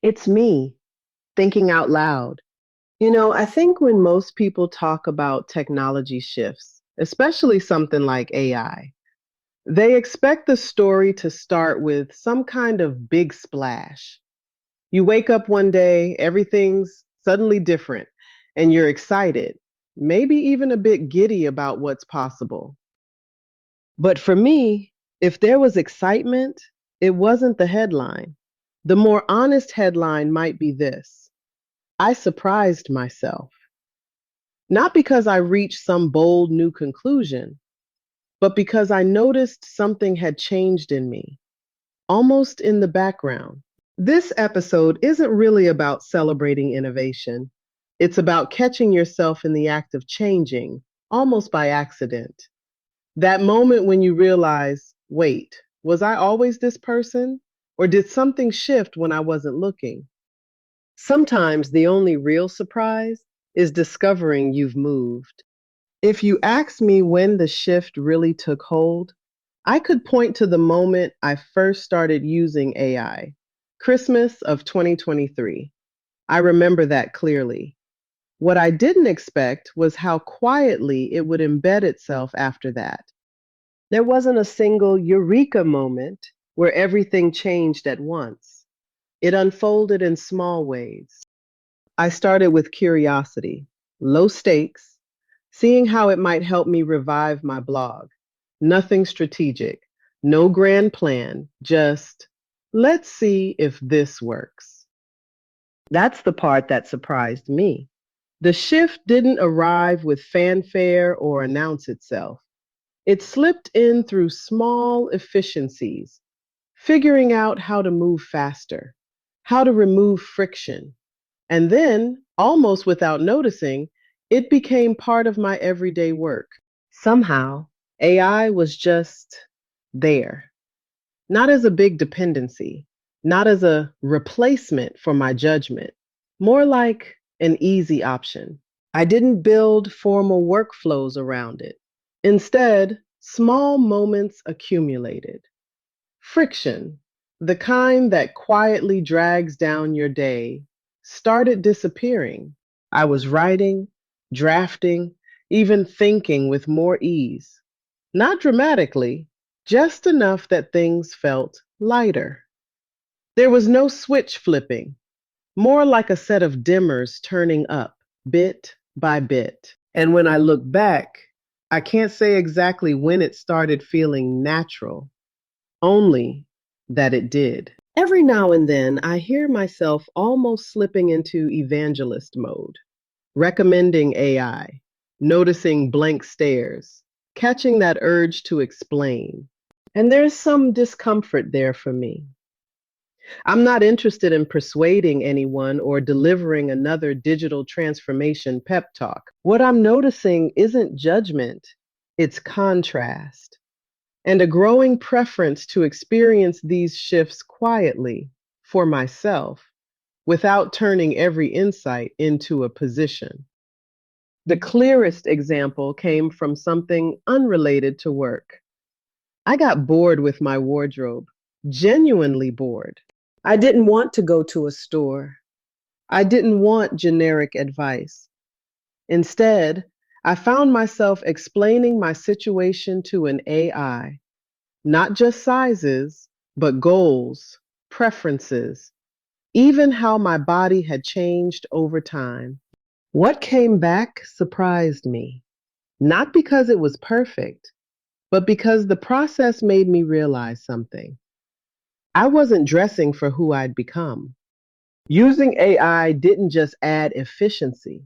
It's me thinking out loud. I think when most people talk about technology shifts, especially something like AI, they expect the story to start with some kind of big splash. You wake up one day, everything's suddenly different, and you're excited, maybe even a bit giddy about what's possible. But for me, if there was excitement, it wasn't the headline. The more honest headline might be this: I surprised myself. Not because I reached some bold new conclusion, but because I noticed something had changed in me, almost in the background. This episode isn't really about celebrating innovation. It's about catching yourself in the act of changing, almost by accident. That moment when you realize, wait, was I always this person? Or did something shift when I wasn't looking? Sometimes the only real surprise is discovering you've moved. If you ask me when the shift really took hold, I could point to the moment I first started using AI, Christmas of 2023. I remember that clearly. What I didn't expect was how quietly it would embed itself after that. There wasn't a single eureka moment where everything changed at once. It unfolded in small ways. I started with curiosity, low stakes, seeing how it might help me revive my blog. Nothing strategic, no grand plan, just let's see if this works. That's the part that surprised me. The shift didn't arrive with fanfare or announce itself. It slipped in through small efficiencies, figuring out how to move faster, how to remove friction. And then, almost without noticing, it became part of my everyday work. Somehow, AI was just there, not as a big dependency, not as a replacement for my judgment, more like an easy option. I didn't build formal workflows around it. Instead, small moments accumulated. Friction, the kind that quietly drags down your day, started disappearing. I was writing, drafting, even thinking with more ease. Not dramatically, just enough that things felt lighter. There was no switch flipping, more like a set of dimmers turning up bit by bit. And when I look back, I can't say exactly when it started feeling natural, only that it did. Every now and then, I hear myself almost slipping into evangelist mode, recommending AI, noticing blank stares, catching that urge to explain. And there's some discomfort there for me. I'm not interested in persuading anyone or delivering another digital transformation pep talk. What I'm noticing isn't judgment, it's contrast, and a growing preference to experience these shifts quietly for myself without turning every insight into a position. The clearest example came from something unrelated to work. I got bored with my wardrobe, genuinely bored. I didn't want to go to a store. I didn't want generic advice. Instead, I found myself explaining my situation to an AI, not just sizes, but goals, preferences, even how my body had changed over time. What came back surprised me, not because it was perfect, but because the process made me realize something. I wasn't dressing for who I'd become. Using AI didn't just add efficiency,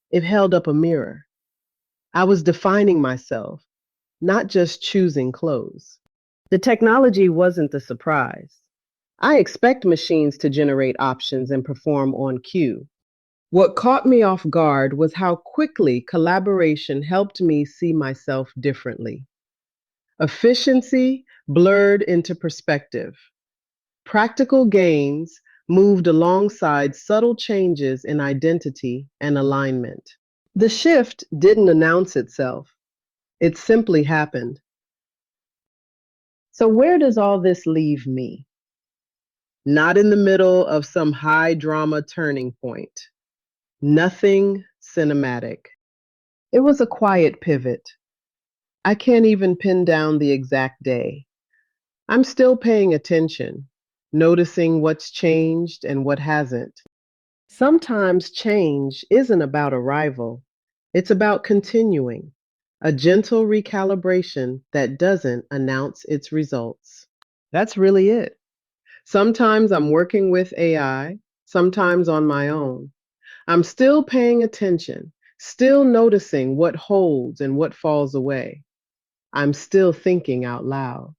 it held up a mirror. I was defining myself, not just choosing clothes. The technology wasn't the surprise. I expect machines to generate options and perform on cue. What caught me off guard was how quickly collaboration helped me see myself differently. Efficiency blurred into perspective. Practical gains moved alongside subtle changes in identity and alignment. The shift didn't announce itself, it simply happened. So, where does all this leave me? not in the middle of some high drama turning point. Nothing cinematic. It was a quiet pivot. I can't even pin down the exact day. I'm still paying attention, noticing what's changed and what hasn't. Sometimes change isn't about arrival, it's about continuing, a gentle recalibration that doesn't announce its results. That's really it. Sometimes I'm working with AI, sometimes on my own. I'm still paying attention, still noticing what holds and what falls away. I'm still thinking out loud.